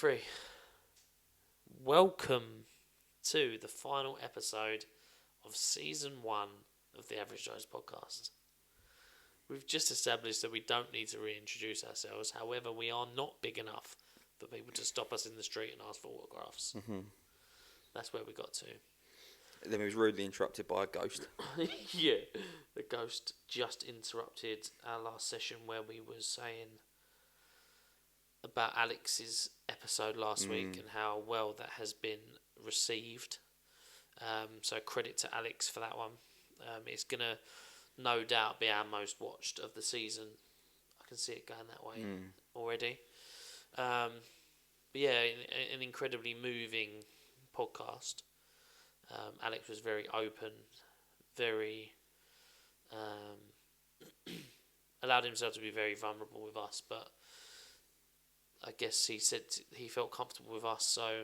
3. Welcome to the final episode of Season 1 of the Average Joe's podcast. We've just established that we don't need to reintroduce ourselves. However, we are not big enough for people to stop us in the street and ask for autographs. Mm-hmm. That's where we got to. Then we was rudely interrupted by a ghost. Yeah, the ghost just interrupted our last session where we was saying about Alex's episode last week and how well that has been received. So credit to Alex for that one. It's going to no doubt be our most watched of the season. I can see it going that way already. But yeah, an incredibly moving podcast. Alex was very open, very allowed himself to be very vulnerable with us, but I guess he said he felt comfortable with us, so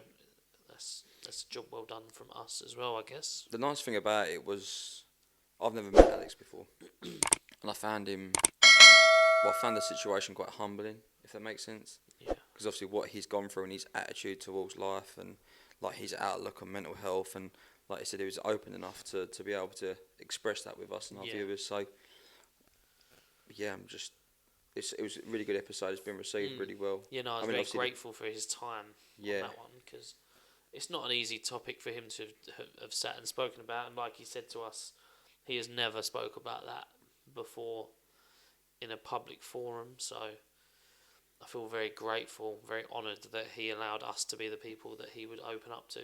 that's a job well done from us as well, I guess. The nice thing about it was, I've never met Alex before, and I found the situation quite humbling, if that makes sense. Yeah. Because obviously what he's gone through and his attitude towards life and like his outlook on mental health, and like I said, he was open enough to be able to express that with us and our viewers. So yeah, it was a really good episode. It's been received really well. Yeah, no, I was very grateful for his time on that one, because it's not an easy topic for him to have sat and spoken about. And like he said to us, he has never spoke about that before in a public forum. So I feel very grateful, very honoured that he allowed us to be the people that he would open up to,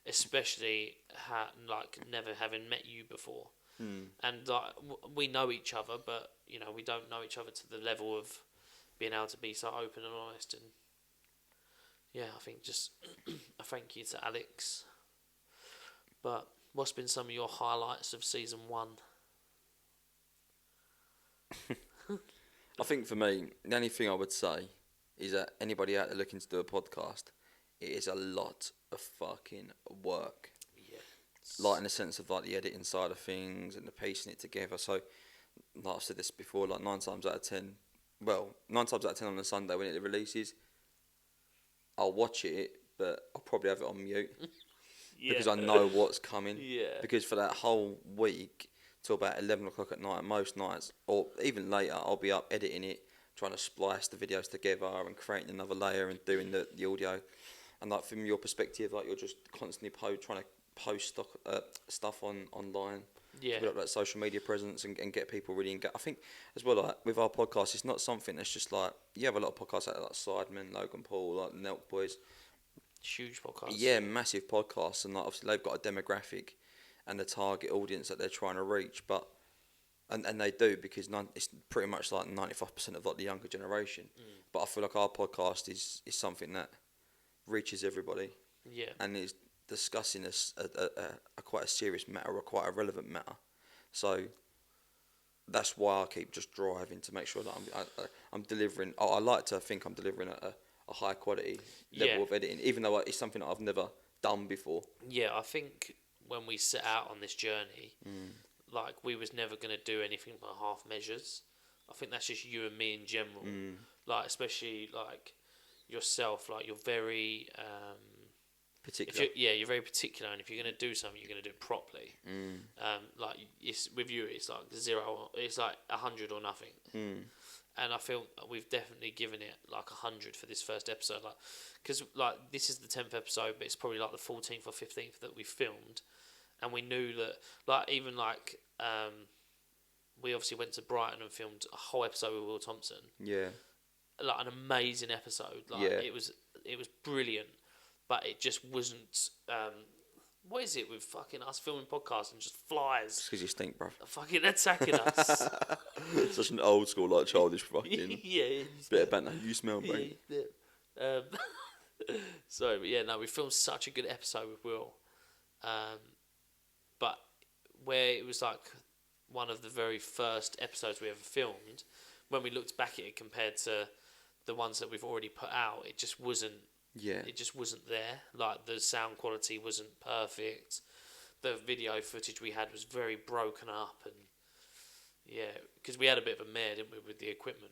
especially never having met you before. And we know each other, but we don't know each other to the level of being able to be so open and honest. And yeah, I think just a thank you to Alex. But what's been some of your highlights of season 1? I think for me, the only thing I would say is that anybody out there looking to do a podcast, it is a lot of fucking work. Like in the sense of like the editing side of things and the piecing it together. So, like I've said this before, like 9 times out of 10 on a Sunday when it releases, I'll watch it, but I'll probably have it on mute because I know what's coming. Yeah. Because for that whole week till about 11 o'clock at night, most nights, or even later, I'll be up editing it, trying to splice the videos together and creating another layer and doing the audio. And like from your perspective, like you're just constantly trying to post stuff online, build up that social media presence and get people really engaged. I think as well, like with our podcast, it's not something that's just like, you have a lot of podcasts out there like Sidemen, Logan Paul, like the Nelk Boys, huge podcasts. Yeah, massive podcasts, and like obviously they've got a demographic and the target audience that they're trying to reach, but and they do, because it's pretty much like 95% of like the younger generation. But I feel like our podcast is something that reaches everybody. Yeah. And is discussing a quite a serious matter or quite a relevant matter. So that's why I keep just driving to make sure that I'm delivering. I like to think I'm delivering a high quality level of editing, even though it's something that I've never done before. Yeah, I think when we set out on this journey, like we was never going to do anything by half measures. I think that's just you and me in general. Like especially like yourself, like you're very particular. You're very particular, and if you're going to do something, you're going to do it properly. Like with you, it's like 0, it's like 100 or nothing. And I feel we've definitely given it like 100 for this first episode, like because like this is the 10th episode, but it's probably like the 14th or 15th that we filmed, and we knew that like even like we obviously went to Brighton and filmed a whole episode with Will Thompson. Yeah, like an amazing episode. Like it was brilliant. But it just wasn't. What is it with fucking us filming podcasts and just flies? It's because you stink, bruv. Fucking attacking us. Such an old school, like childish fucking. Yeah. Bit of banter. You smell, bro. Yeah. Sorry, but yeah, no, we filmed such a good episode with Will. But where it was like one of the very first episodes we ever filmed, when we looked back at it compared to the ones that we've already put out, it just wasn't. Yeah. It just wasn't there. Like the sound quality wasn't perfect. The video footage we had was very broken up, and because we had a bit of a mare, didn't we, with the equipment?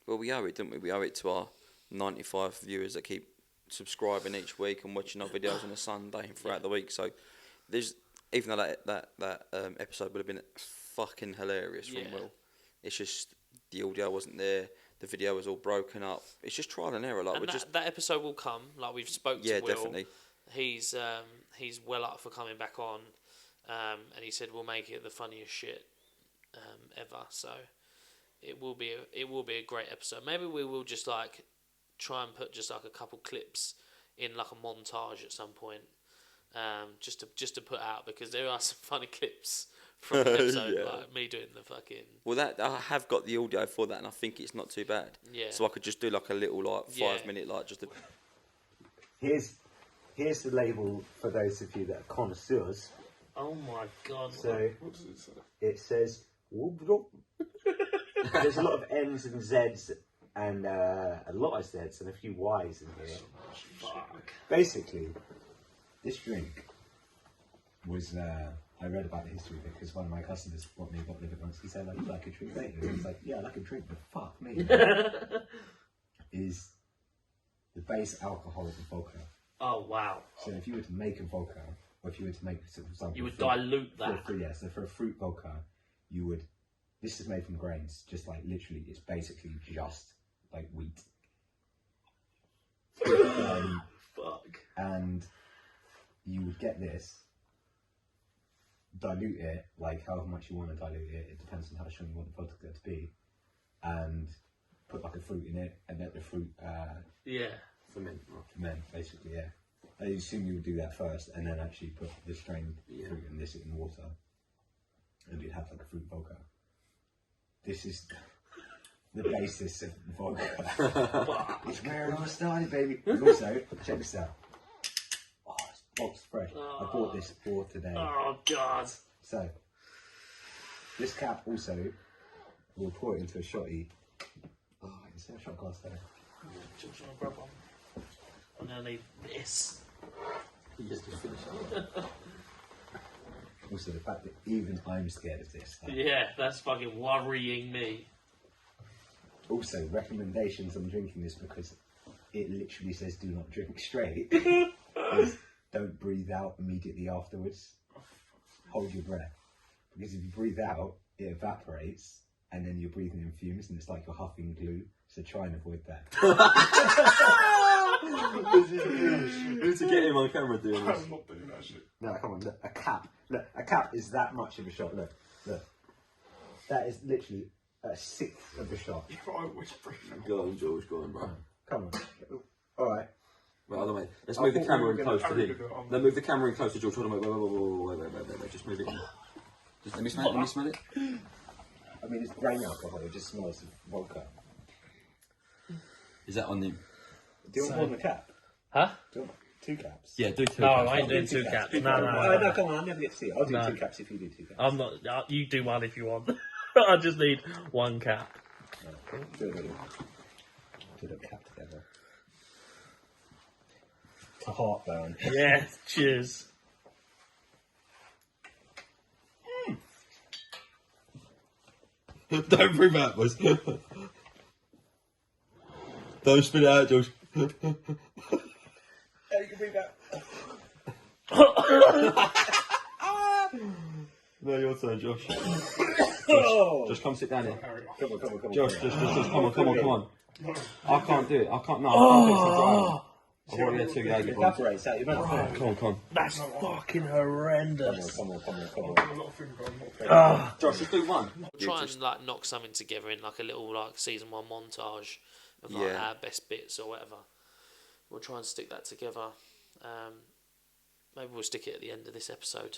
Well, we owe it, didn't we? We owe it to our 95 viewers that keep subscribing each week and watching our videos on a Sunday and throughout the week. So there's, even though that episode would have been fucking hilarious from Will, it's just the audio wasn't there. The video was all broken up. It's just trial and error. Like, and that episode will come. Like, we've spoke to Will. Yeah, definitely. He's well up for coming back on, and he said we'll make it the funniest shit ever. So it will be a great episode. Maybe we will just like try and put just like a couple clips in like a montage at some point, just to put out, because there are some funny clips from the episode, like me doing the fucking... Well, that I have got the audio for that, and I think it's not too bad. Yeah. So I could just do like a little, like, 5 minute, like, just a... Here's the label for those of you that are connoisseurs. Oh my god. So, what does it say? It says... There's a lot of N's and Z's, and a lot of Z's, and a few Y's in here. Fuck. Basically, this drink was... I read about the history because one of my customers bought me a bottle of it once. He said, like, you like a drink, don't you? And I was like, yeah, I like a drink, but fuck me. Is the base alcohol of the vodka. Oh, wow. So if you were to make a vodka, or if you were to make, for example... You would dilute that. So for a fruit vodka, you would... This is made from grains, just like literally, it's basically just like wheat. Fuck. And you would get this, dilute it, like however much you want to dilute it, it depends on how strong you want the vodka to be, and put like a fruit in it, and let the fruit ferment, basically, yeah. I assume you would do that first, and then actually put the strained fruit and this in water, and you'd have like a fruit vodka. This is the basis of vodka. It's where it all started, baby. And also, check this out. Oh, it's box fresh. I bought this for today. Oh, God. So, this cap also, we'll pour it into a shotty. Oh, is there a shot glass there? Just want to grab one. I'm going to need this. Just finish it. Also, the fact that even I'm scared of this. Yeah, that's fucking worrying me. Also, recommendations on drinking this, because it literally says do not drink straight. Is don't breathe out immediately afterwards. Hold your breath. Because if you breathe out, it evaporates, and then you're breathing in fumes, and it's like you're huffing glue. So try and avoid that. We need to get him on camera doing this. I'm not doing that shit. No, come on, look, a cap. Look, a cap is that much of a shot. Look. That is literally a sixth of a shot. But I always breathe out. Go on, George, go on, bro. Come on. Alright. Right, hold on, wait. Let's move the camera in close to him. Let's move the camera in close to George. Hold on, wait. Just move it in. Just let me smell it. I mean, it's grain alcohol, it just smells of vodka. Is that on the... Do you want one on the cap? Huh? Do you want 2 caps? Yeah, do 2 No, caps. I ain't doing 2 caps. No, No, come on, I'll never get to see it. I'll do No. 2 caps if you do 2 caps. I'm not. You do one if you want. I just need 1 cap. Do a little cap together. To heartburn. Yeah, cheers. Don't breathe out, boys. Don't spit it out, George. You can breathe out. No, your turn, Josh. Oh. Just come sit down here. Come on. Josh, just come on. I can't do it. I can't do it. It's dry. I've already had 2 Jaeger It bombs. evaporates out your mouth. Come on. That's fucking horrendous. Come on. I've got a lot of finger on what Josh, just do one. We'll try and like knock something together in like a little like season 1 montage of like our best bits or whatever. We'll try and stick that together. Maybe we'll stick it at the end of this episode,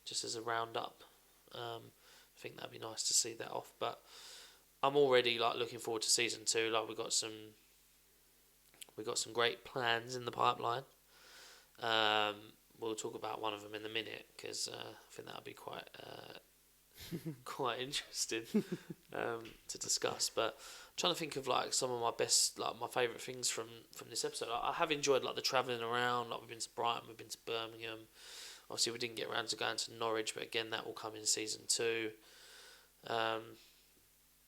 just as a roundup. I think that'd be nice to see that off. But I'm already like looking forward to season 2. Like we got some great plans in the pipeline. We'll talk about one of them in a minute because I think that'll be quite quite interesting to discuss. But I'm trying to think of like some of my best, like my favourite things from this episode. I have enjoyed like the travelling around. Like we've been to Brighton, we've been to Birmingham. Obviously, we didn't get around to going to Norwich, but again, that will come in season 2.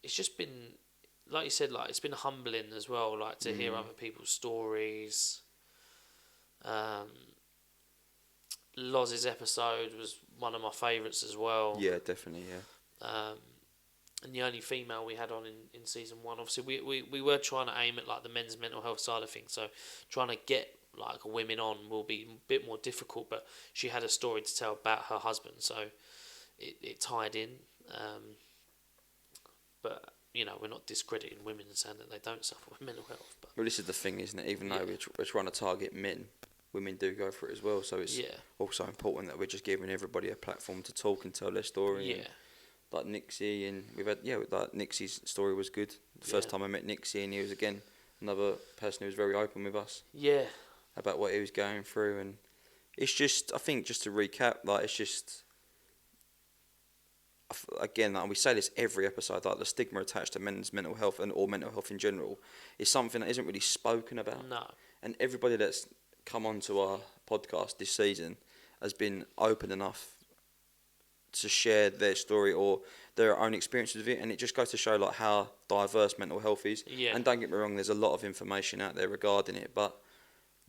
It's just been like you said, like it's been humbling as well, like to hear other people's stories. Loz's episode was one of my favourites as well. Yeah, definitely, yeah. And the only female we had on in season 1. Obviously, we were trying to aim at like the men's mental health side of things, so trying to get like women on will be a bit more difficult, but she had a story to tell about her husband, so it tied in. But, you know, we're not discrediting women and saying that they don't suffer with mental health. But well, this is the thing, isn't it? Even though we're trying to target men, women do go for it as well, so it's also important that we're just giving everybody a platform to talk and tell their story. Yeah. And like Nixie, and we've had, like Nixie's story was good. The first time I met Nixie, and he was, again, another person who was very open with us. Yeah. About what he was going through, and it's just, I think, just to recap, like, it's just, again, like, we say this every episode, like, the stigma attached to men's mental health or mental health in general is something that isn't really spoken about. No. And everybody that's come onto our podcast this season has been open enough to share their story or their own experiences with it, and it just goes to show like how diverse mental health is. Yeah. And don't get me wrong, there's a lot of information out there regarding it, but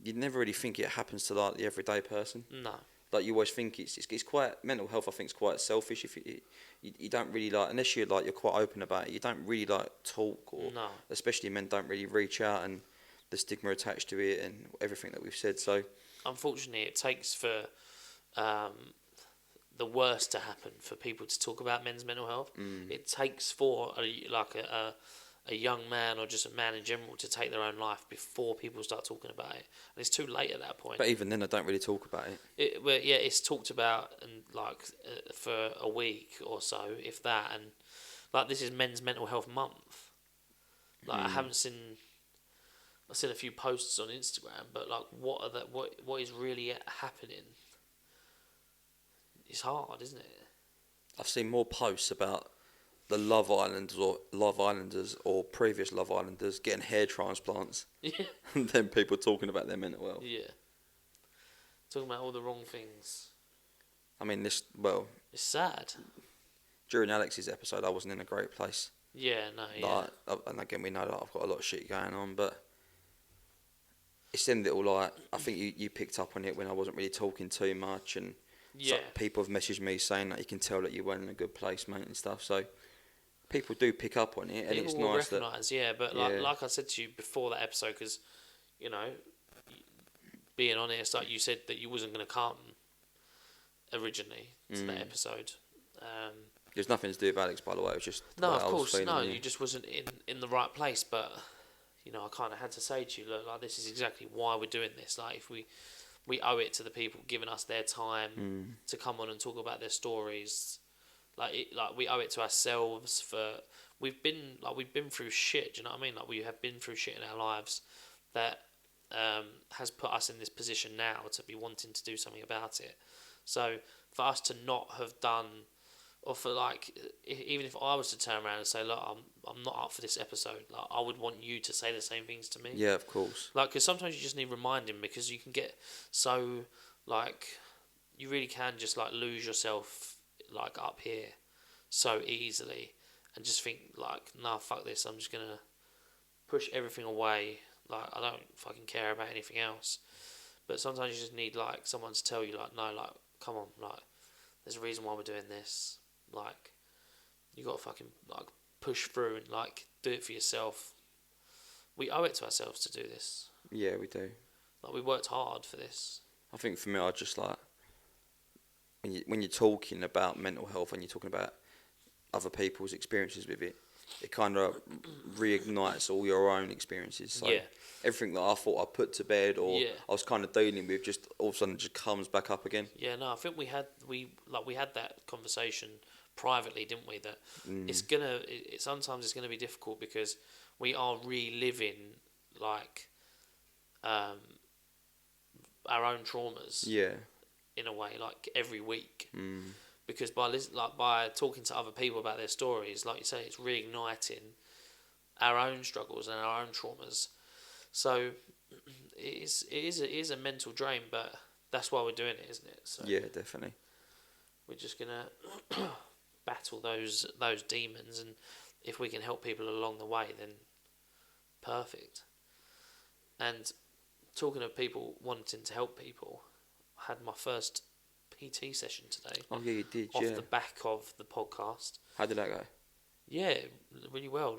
you'd never really think it happens to like the everyday person. No. Like you always think it's quite, mental health I think is quite selfish. If you don't really like, unless you're quite open about it, you don't really like talk, or especially men don't really reach out, and the stigma attached to it and everything that we've said. So unfortunately, it takes for the worst to happen for people to talk about men's mental health. It takes for a young man or just a man in general to take their own life before people start talking about it, and it's too late at that point. But even then, I don't really talk about it. It's talked about and for a week or so, if that, and like this is Men's Mental Health Month. Like I've seen a few posts on Instagram, but like what is really happening? It's hard, isn't it? I've seen more posts about the Love Islanders or previous Love Islanders getting hair transplants than people talking about their mental health. Yeah. Talking about all the wrong things. I mean, it's sad. During Alex's episode, I wasn't in a great place. Yeah, no, yeah. And again, we know that I've got a lot of shit going on, but it's them little, I think you picked up on it when I wasn't really talking too much, and people have messaged me saying that you can tell that you weren't in a good place, mate, and stuff. So people do pick up on it, and it's nice that. But like I said to you before that episode, because you know, being honest, like you said that you wasn't going to come originally to that episode. There's nothing to do with Alex, by the way. It was just of course, you just wasn't in the right place. But you know, I kind of had to say to you, look, like this is exactly why we're doing this. Like if we owe it to the people giving us their time to come on and talk about their stories. Like we owe it to ourselves for we've been through shit. Do you know what I mean? Like we have been through shit in our lives that has put us in this position now to be wanting to do something about it. So for us to not have done, or for even if I was to turn around and say, look, I'm not up for this episode, like I would want you to say the same things to me. Yeah, of course. Like, because sometimes you just need reminding, because you can get so you really can just lose yourself up here so easily, and just think nah, fuck this, I'm just gonna push everything away. I don't fucking care about anything else. But sometimes you just need someone to tell you no, come on, there's a reason why we're doing this. You gotta fucking push through and do it for yourself. We owe it to ourselves to do this. Yeah, we do. We worked hard for this. I think for me, I just when you're talking about mental health and you're talking about other people's experiences with it, it kind of reignites all your own experiences. So everything that I thought I put to bed or I was kind of dealing with, just all of a sudden just comes back up again. Yeah, no, I think we had that conversation privately, didn't we? That sometimes it's gonna be difficult because we are reliving our own traumas. Yeah. In a way, every week. Because by talking to other people about their stories, like you say, it's reigniting our own struggles and our own traumas. So it is a mental drain, but that's why we're doing it, isn't it? So yeah, definitely. We're just gonna battle those demons, and if we can help people along the way, then perfect. And talking of people wanting to help people, I had my first PT session today. Oh yeah, you did. Off the back of the podcast. How did that go? Yeah, really well.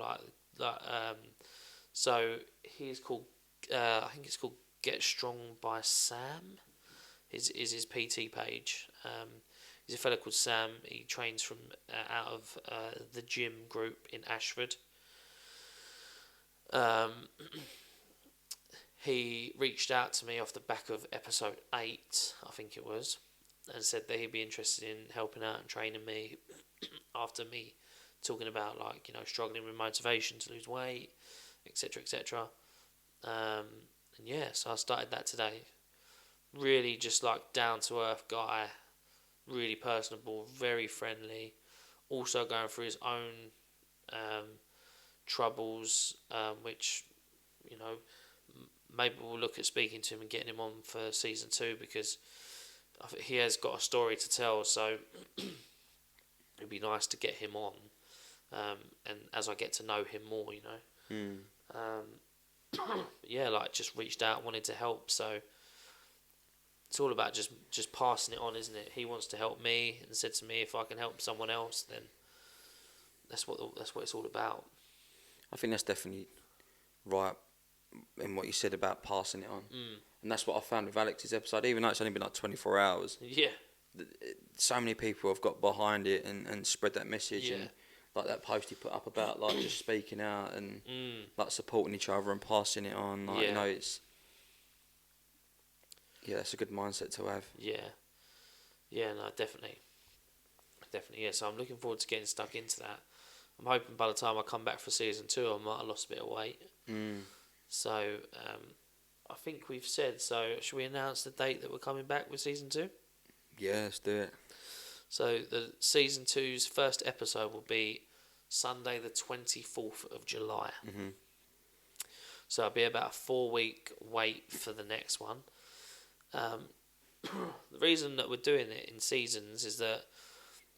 So he's called. I think it's called Get Strong by Sam. Is his PT page. He's a fellow called Sam. He trains from out of the gym group in Ashford. He reached out to me off the back of episode 8, I think it was, and said that he'd be interested in helping out and training me after me talking about struggling with motivation to lose weight, etc., etc. And yeah, so I started that today. Really just down to earth guy, really personable, very friendly. Also going through his own troubles, which maybe we'll look at speaking to him and getting him on for season 2, because I think he has got a story to tell. So it'd be nice to get him on, and as I get to know him more, just reached out, wanted to help. So it's all about just passing it on, isn't it? He wants to help me and said to me, if I can help someone else, then that's what it's all about. I think that's definitely right in what you said about passing it on. And that's what I found with Alex's episode, even though it's only been 24 hours. Yeah. So many people have got behind it and spread that message. And that post he put up about just speaking out and supporting each other and passing it on. It's it's a good mindset to have. Yeah, no, definitely. Yeah, so I'm looking forward to getting stuck into that. I'm hoping by the time I come back for season 2, I might have lost a bit of weight. So I think we've said, so should we announce the date that we're coming back with season 2? Yeah, let's do it. So the season 2's first episode will be Sunday the 24th of July. So it'll be about a 4-week wait for the next one. The reason that we're doing it in seasons is that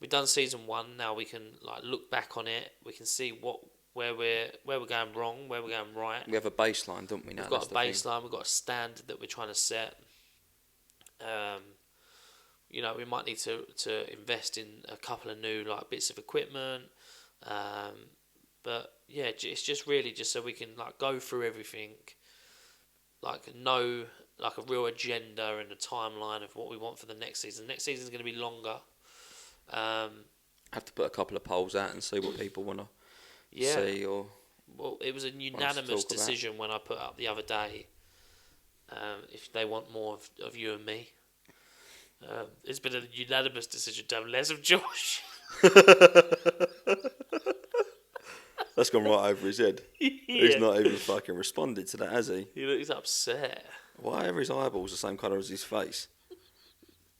we've done season 1. Now we can look back on it. We can see where we're going wrong, where we're going right. We have a baseline, don't we? Now we've got a baseline. We've got a standard that we're trying to set. We might need to invest in a couple of new bits of equipment. But yeah, it's just really just so we can go through everything, know a real agenda and a timeline of what we want for the next season. Next season is going to be longer. Have to put a couple of polls out and see what people want to see. Or well, it was a unanimous decision when I put up the other day. If they want more of you and me, it's been a unanimous decision to have less of Josh. That's gone right over his head. He's not even fucking responded to that, has he? He looks upset. Why are his eyeballs the same colour as his face?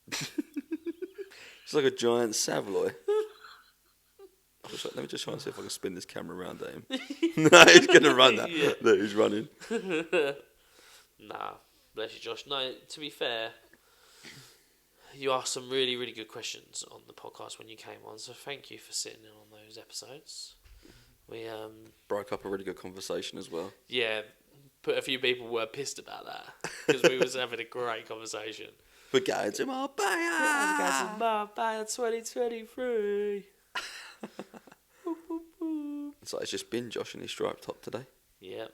It's like a giant Savloy. Let me just try and see if I can spin this camera around at him. No, he's going to run that. Yeah. No, he's running. Nah, bless you, Josh. No, to be fair, you asked some really, really good questions on the podcast when you came on, so thank you for sitting in on those episodes. We broke up a really good conversation as well. Yeah, but a few people were pissed about that because we was having a great conversation. We're going to Marbella. 2023. So it's just been Josh in his striped top today. Yeah,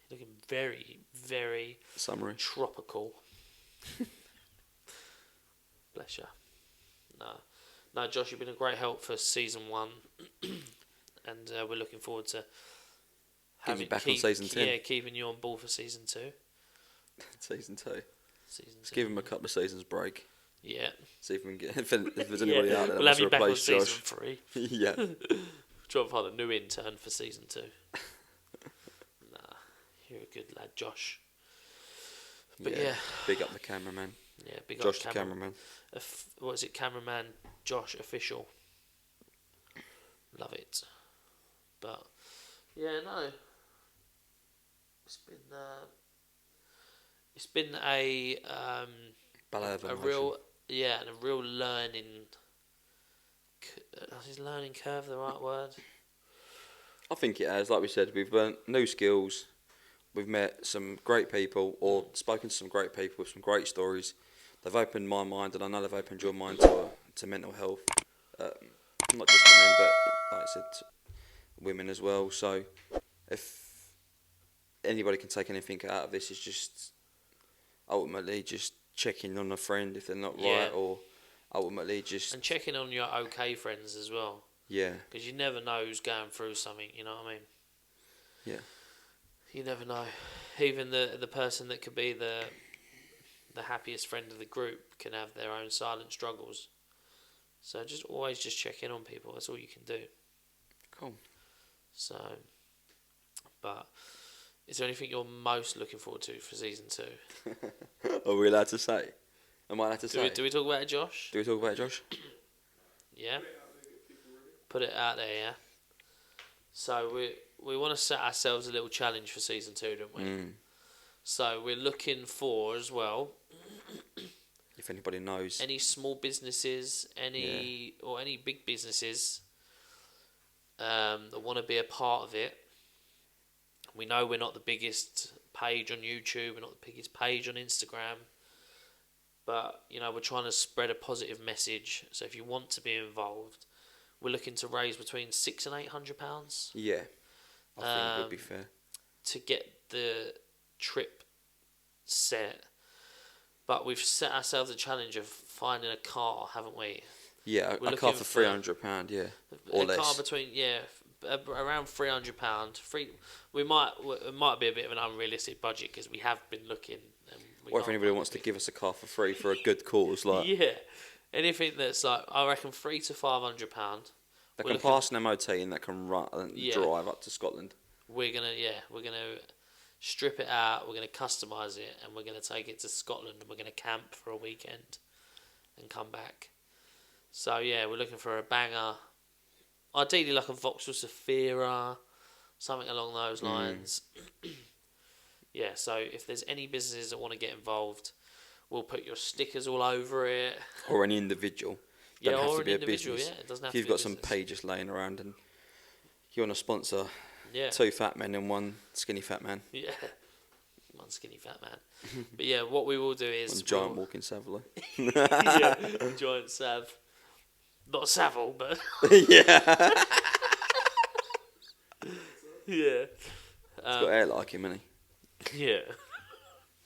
looking very, very summery, tropical. Bless you. No, Josh, you've been a great help for season 1. And we're looking forward to having you back on season 2. Yeah, keeping you on board for season 2. Season 2. Let's give him a couple of seasons break. Yeah. See if we can get if there's anybody out there that we'll wants have you to back on replace Josh. Season 3. Yeah. Try and find a new intern for season 2. Nah, you're a good lad, Josh. But yeah. Big up the cameraman. Yeah, big Josh up the cameraman. What is it? Cameraman Josh official. Love it. But yeah, no. It's been a real and a real learning. Is learning curve the right word? I think it has. Like we said, we've learnt new skills. We've met some great people, or spoken to some great people with some great stories. They've opened my mind, and I know they've opened your mind to mental health. Not just to men, but like I said, to women as well. So, if anybody can take anything out of this, it's just ultimately just checking on a friend if they're not right, or ultimately just and checking on your okay friends as well. Yeah. Because you never know who's going through something. You know what I mean? Yeah. You never know. Even the person that could be the happiest friend of the group can have their own silent struggles. So always just check in on people. That's all you can do. Cool. So, but is there anything you're most looking forward to for season 2? Are we allowed to say? Am I allowed to say? Do we talk about it, Josh? Do we talk about it, Josh? Yeah. Put it out there, yeah. So we want to set ourselves a little challenge for season 2, don't we? So we're looking for as well. If anybody knows, any small businesses, any big businesses that want to be a part of it. We know we're not the biggest page on YouTube, we're not the biggest page on Instagram, but we're trying to spread a positive message. So if you want to be involved, we're looking to raise between £600 and £800. Yeah, I think would be fair to get the trip set. But we've set ourselves a challenge of finding a car, haven't we? Yeah, a car for £300, yeah, or less. A car between around £300. It might be a bit of an unrealistic budget because we have been looking. Or if anybody wants to give us a car for free for a good cause, like anything that's like I reckon £300 to £500. That can pass an MOT and that can run and drive up to Scotland. We're gonna strip it out. We're gonna customise it, and we're gonna take it to Scotland. And we're gonna camp for a weekend and come back. So we're looking for a banger. Ideally, like a Vauxhall Zafira, something along those lines. So if there's any businesses that want to get involved, we'll put your stickers all over it. Or any individual. Don't have to be a business. It doesn't have if you've to be got some pages laying around and you want to sponsor 2 fat men and 1 skinny fat man. Yeah, 1 skinny fat man. But what we will do is... One giant walking Savile. Giant Sav. Not Savile, but... yeah. Yeah. He's got hair like him, hasn't he? Yeah.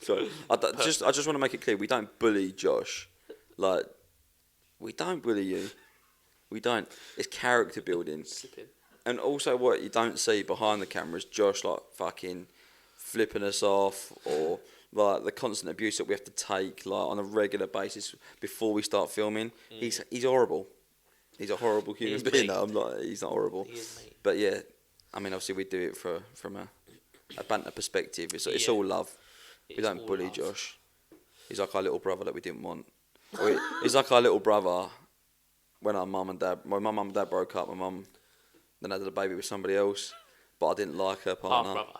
So I just want to make it clear, we don't bully Josh. Like, we don't bully you. We don't. It's character building. Slipping. And also what you don't see behind the camera is Josh like fucking flipping us off, or like the constant abuse that we have to take like on a regular basis before we start filming. He's horrible. He's a horrible human being. No, he's not horrible. He is, mate. But yeah, I mean obviously we do it from a banter perspective. It's all love. We don't bully Josh. He's like our little brother that we didn't want. He's like our little brother when my mum and dad broke up. My mum then had a baby with somebody else, but I didn't like her partner. Half brother.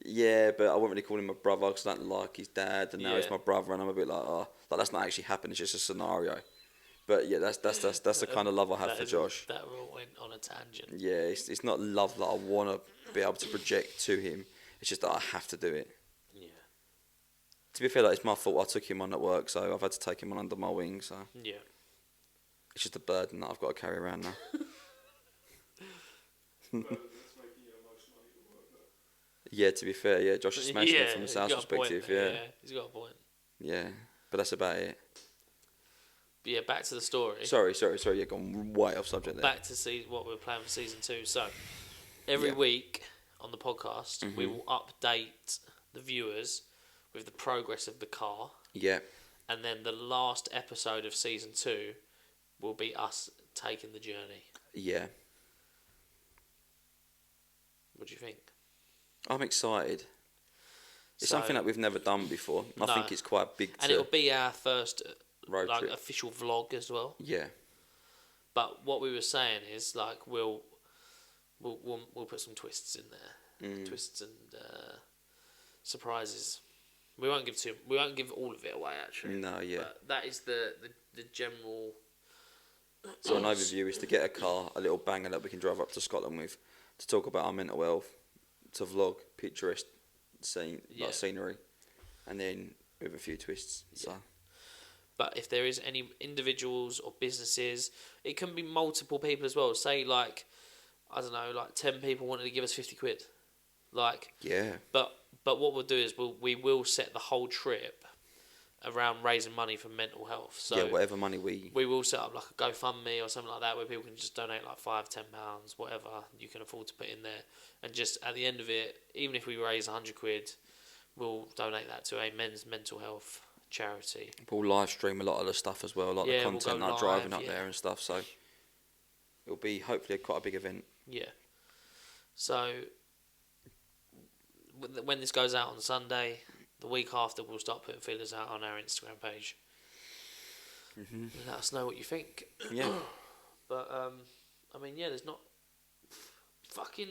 Yeah, but I wouldn't really call him my brother because I don't like his dad, and now he's my brother, and I'm a bit like, like that's not actually happened. It's just a scenario. But yeah, that's the kind of love I have for Josh. That went on a tangent. Yeah, it's not love that I want to be able to project to him. It's just that I have to do it. Yeah. To be fair, it's my fault. I took him on at work, so I've had to take him on under my wing. So yeah, it's just a burden that I've got to carry around now. Yeah, to be fair, Josh is smashing it from a sales perspective. Yeah, he's got a point. Yeah, but that's about it. But yeah, back to the story. Sorry, you're gone way off subject there. Back to see what we're planning for season 2. So every week on the podcast, we will update the viewers with the progress of the car. Yeah. And then the last episode of season 2 will be us taking the journey. Yeah. What do you think? I'm excited. It's something that we've never done before. I think it's quite big. And it'll be our first road trip. Official vlog as well. Yeah. But what we were saying is like we'll put some twists in there, twists and surprises. We won't give all of it away actually. No, yeah. But that is the general. So an overview is to get a car, a little banger that we can drive up to Scotland with, to talk about our mental health, to vlog picturesque scenery, and then with a few twists. Yeah. So. But if there is any individuals or businesses, it can be multiple people as well. Say like, I don't know, like 10 people wanted to give us 50 quid. Like, yeah. But what we'll do is we will set the whole trip around raising money for mental health. So yeah, whatever money we will set up like a GoFundMe or something like that where people can just donate like £5, £10, whatever you can afford to put in there, and just at the end of it, even if we raise 100 quid, we'll donate that to a men's mental health charity. We'll live stream a lot of the stuff as well, like the content, like driving up there and stuff. So it'll be hopefully quite a big event. Yeah. So when this goes out on Sunday, the week after, we'll start putting feelers out on our Instagram page. Mm-hmm. Let us know what you think. Yeah. But, I mean, yeah, there's not... Fucking...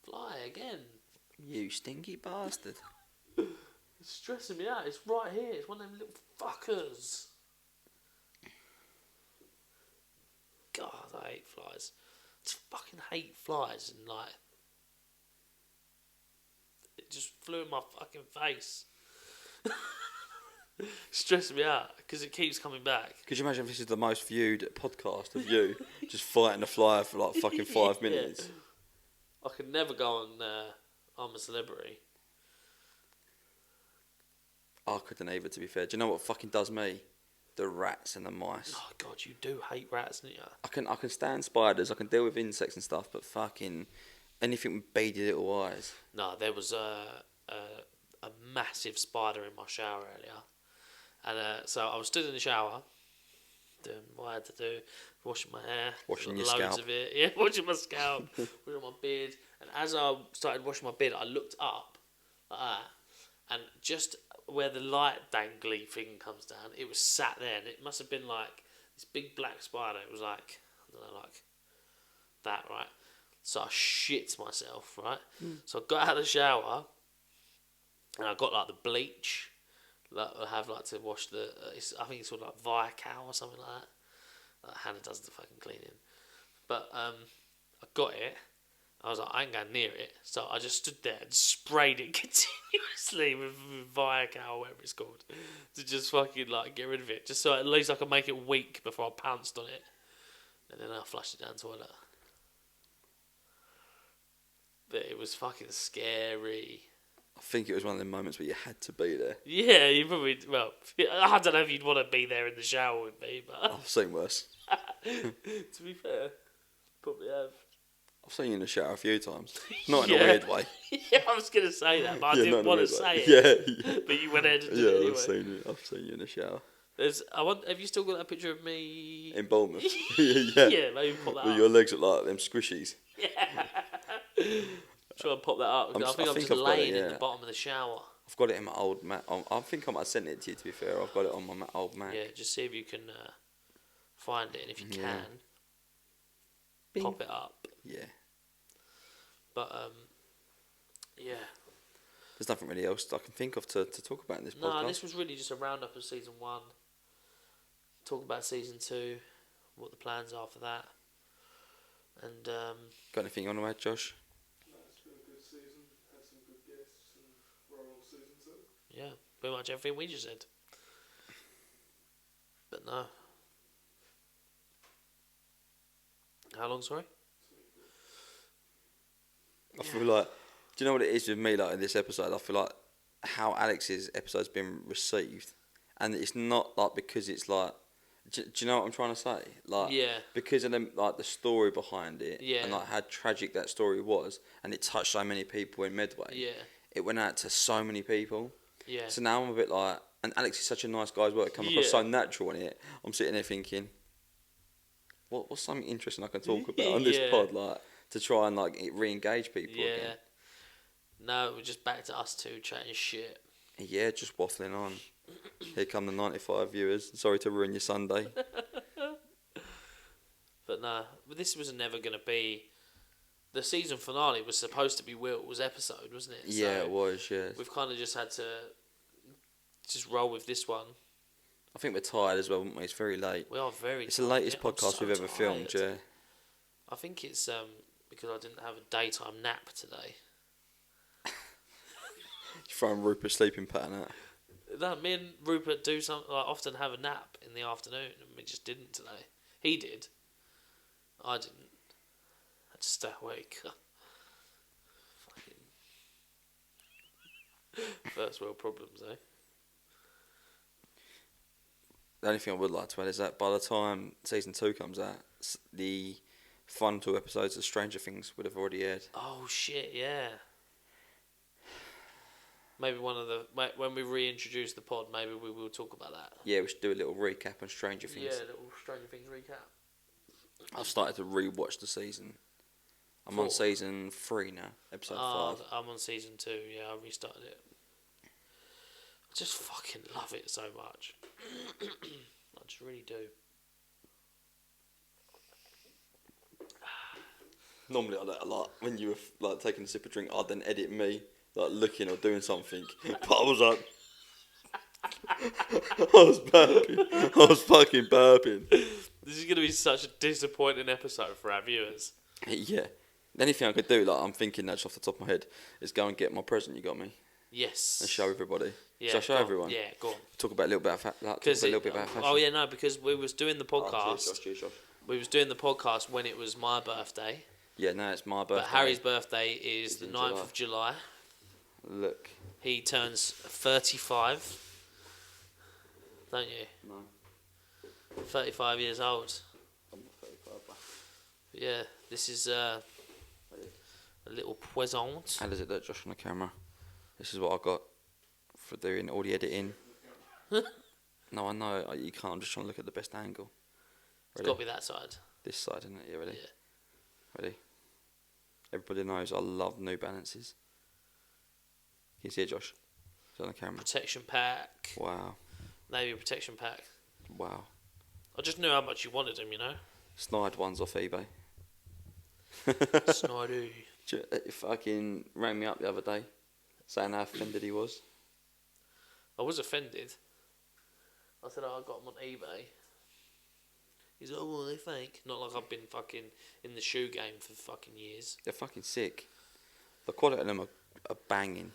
Fly again. You stinky bastard. It's stressing me out. It's right here. It's one of them little fuckers. God, I hate flies. I just fucking hate flies, and like... It just flew in my fucking face. Stressing me out because it keeps coming back. Could you imagine if this is the most viewed podcast of you just fighting a fly for like fucking 5 minutes? I could never go on I'm a Celebrity. I couldn't either, to be fair. Do you know what fucking does me? The rats and the mice. Oh God, you do hate rats, don't you? I can stand spiders. I can deal with insects and stuff, but fucking anything with beady little eyes. No, there was a massive spider in my shower earlier, and so I was stood in the shower, doing what I had to do, washing my hair, washing your loads scalp. of it, yeah, washing my scalp, washing my beard, and as I started washing my beard, I looked up like that, and just where the light dangly thing comes down, it was sat there, and it must have been like this big black spider. It was like, I don't know, like that, right? So I shit myself, right? So I got out of the shower, and I got like the bleach that I have like to wash the. I think it's called like Viacal or something like that. Hannah does the fucking cleaning, but I got it. I was like, I ain't going near it, so I just stood there and sprayed it continuously with Viacal, whatever it's called, to just fucking like get rid of it, just so at least I could make it weak before I pounced on it, and then I flushed it down the toilet. But it was fucking scary. I think it was one of the moments where you had to be there. Yeah, you probably... Well, I don't know if you'd want to be there in the shower with me, but... I've seen worse. To be fair, probably have. I've seen you in the shower a few times. Not in a weird way. Yeah, I was going to say that, but I didn't want to say it. Yeah. But you went ahead and did it anyway. I've seen you in the shower. Have you still got that picture of me... In Bournemouth? Yeah. Yeah, maybe pop that up. Your legs look like them squishies. Yeah. Try and pop that up. I think I'm just laying in the bottom of the shower. I've got it in my old Mac. I think I might have sent it to you, to be fair. I've got it on my old Mac. Yeah, just see if you can find it, and if you can, pop it up. Yeah. But, yeah. There's nothing really else I can think of to talk about in this podcast. No, this was really just a roundup of Season 1. Talk about Season 2, what the plans are for that. And, got anything you want to add, Josh? No, it's been a good season. Had some good guests, and we're on Season 2. Yeah, pretty much everything we just said. But no. How long, sorry? I feel like, do you know what it is with me, like, in this episode? I feel like how Alex's episode's been received, and it's not, like, because it's, like, do you know what I'm trying to say? Like, yeah. Because of, like, the story behind it, yeah. and, like, how tragic that story was, and it touched so many people in Medway. Yeah. It went out to so many people. Yeah. So now I'm a bit like, and Alex is such a nice guy as well, it come across so natural in it. I'm sitting there thinking, what's something interesting I can talk about on this pod, like, to try and, like, re-engage people again. No, we're just back to us two chatting shit. Yeah, just waffling on. Here come the 95 viewers. Sorry to ruin your Sunday. But no, this was never going to be... The season finale was supposed to be Will's episode, wasn't it? Yeah, so it was, yeah. We've kind of just had to just roll with this one. I think we're tired as well, aren't we? It's very late. We are very tired. It's the latest podcast we've ever filmed, yeah. I think it's because I didn't have a daytime nap today. You're throwing Rupert's sleeping pattern out. No, me and Rupert do something. Like, often have a nap in the afternoon, and we just didn't today. He did. I didn't. I had to stay awake. Fucking first world problems, eh? The only thing I would like to add is that by the time season 2 comes out, the final 2 episodes of Stranger Things would have already aired. Oh shit! Yeah. Maybe when we reintroduce the pod, maybe we will talk about that. Yeah, we should do a little recap on Stranger Things. Yeah, a little Stranger Things recap. I've started to re-watch the season. I'm on season 3 now, episode 5. I'm on season 2. Yeah, I restarted it. I just fucking love it so much. I just really do. Normally I do that a lot. When you were like taking a sip of drink, I'd then edit me like looking or doing something. But I was like, I was burping. I was fucking burping. This is going to be such a disappointing episode for our viewers. Yeah. The only thing I could do, like I'm thinking that just off the top of my head, is go and get my present you got me. Yes. And show everybody. Yeah, Shall I show everyone? Yeah, go on. Talk about a little bit about fashion. Oh yeah, no, because we was doing the podcast. Cheers, Josh. We was doing the podcast when it was my birthday. Yeah, no, it's my birthday. But Harry's birthday is the 9th of July. Look. He turns 35. Don't you? No. 35 years old. I'm not 35, but... Yeah, this is a little present. How does it look, Josh, on the camera? This is what I got for doing all the editing. No, I know, you can't. I'm just trying to look at the best angle. Ready? It's got to be that side. This side, isn't it? Yeah, ready? Yeah. Ready? Everybody knows I love New Balances. Can you see it, Josh? It's on the camera. Protection pack. Wow. Navy protection pack. Wow. I just knew how much you wanted them, you know? Snide ones off eBay. Snidey. He fucking rang me up the other day saying how offended he was. I was offended. I said, I got them on eBay. He's like, oh, well, they fake. Not like I've been fucking in the shoe game for fucking years. They're fucking sick. The quality of them are banging.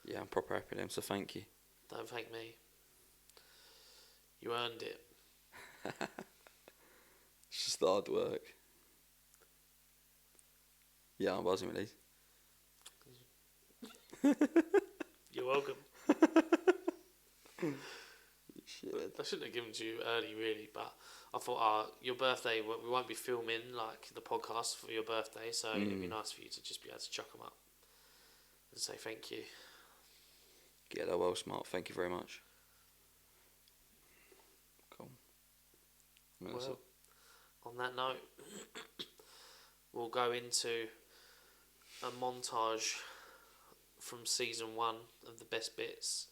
Yeah, I'm proper happy with them, so thank you. Don't thank me. You earned it. It's just hard work. Yeah, I'm buzzing with these. You're welcome. Shit. I shouldn't have given to you early, really, but I thought, your birthday, we won't be filming like the podcast for your birthday, so it'd be nice for you to just be able to chuck them up and say thank you. Yeah, they're well smart. Thank you very much. Cool. Well, on that note, we'll go into a montage from season 1 of the best bits.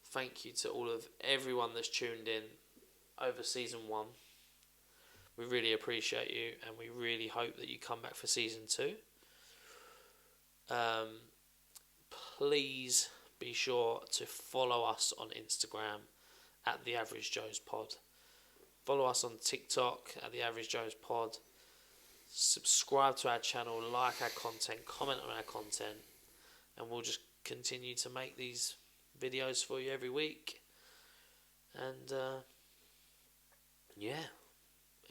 Thank you to everyone that's tuned in over season 1. We really appreciate you, and we really hope that you come back for season 2. Please be sure to follow us on Instagram at The Average Joe's Pod. Follow us on TikTok at The Average Joe's Pod. Subscribe to our channel, like our content, comment on our content, and we'll just continue to make these videos for you every week. And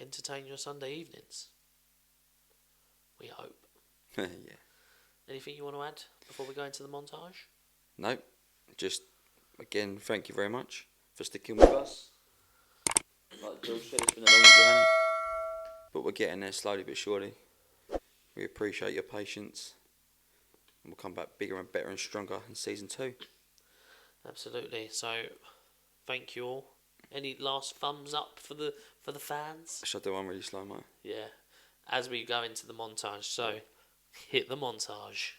entertain your Sunday evenings. We hope. Yeah. Anything you want to add before we go into the montage? No, just again, thank you very much for sticking with us. Like Joe said, it's been a long journey, but we're getting there slowly but surely. We appreciate your patience, and we'll come back bigger and better and stronger in season 2. Absolutely. So, thank you all. Any last thumbs up for the fans? Should I do one really slow, mate? Yeah. As we go into the montage, so hit the montage.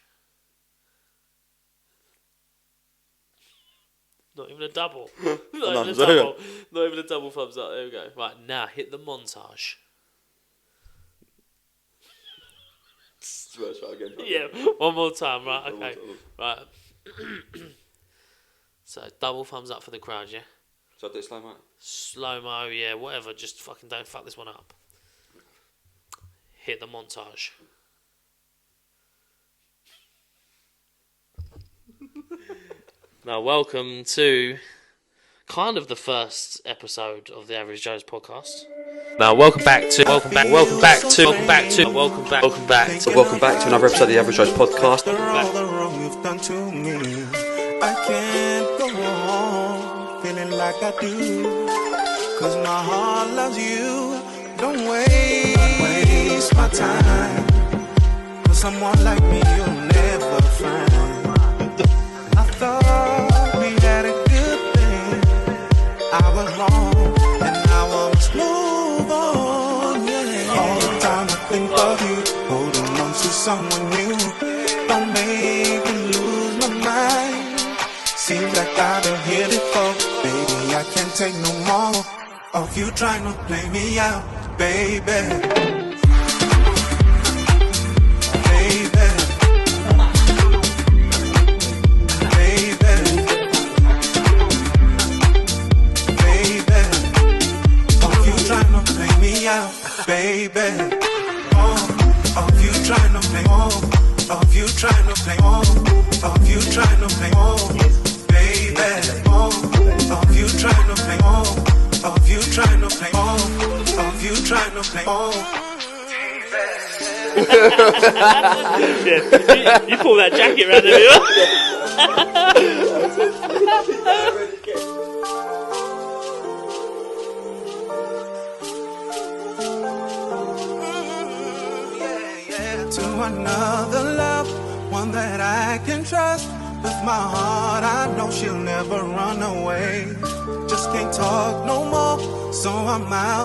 Not even a double. Not even a double thumbs up. There we go. Right, now hit the montage. Try again. Yeah, one more time. Right, okay. Right. So double thumbs up for the crowd, yeah? So I do it slow mo. Slow mo, yeah, whatever. Just fucking don't fuck this one up. Hit the montage. Now, welcome to kind of the first episode of the Average Joe's podcast. Now, welcome back to another episode of the Average Joe's podcast. I can't go on feeling like I do, 'cause my heart loves you. Don't waste my time, 'cause someone like me you'll never find. I thought we had a good thing, I was wrong, and now I must move on, yeah. All the time I think of you, holding on to someone new, don't make me lose my mind. Seems like I've been here before, baby, I can't take no more of you trying to play me out, baby. Baby. Baby. Baby. Of you trying to play me out, baby. Of you trying to play, of you trying to play, of you trying to play, baby, of you trying to play, of you trying to play, of you trying to play, Yeah, you pull that jacket around there. To another love, one that I can trust. With my heart, I know she'll never run away. Just can't talk no more, so I'm out.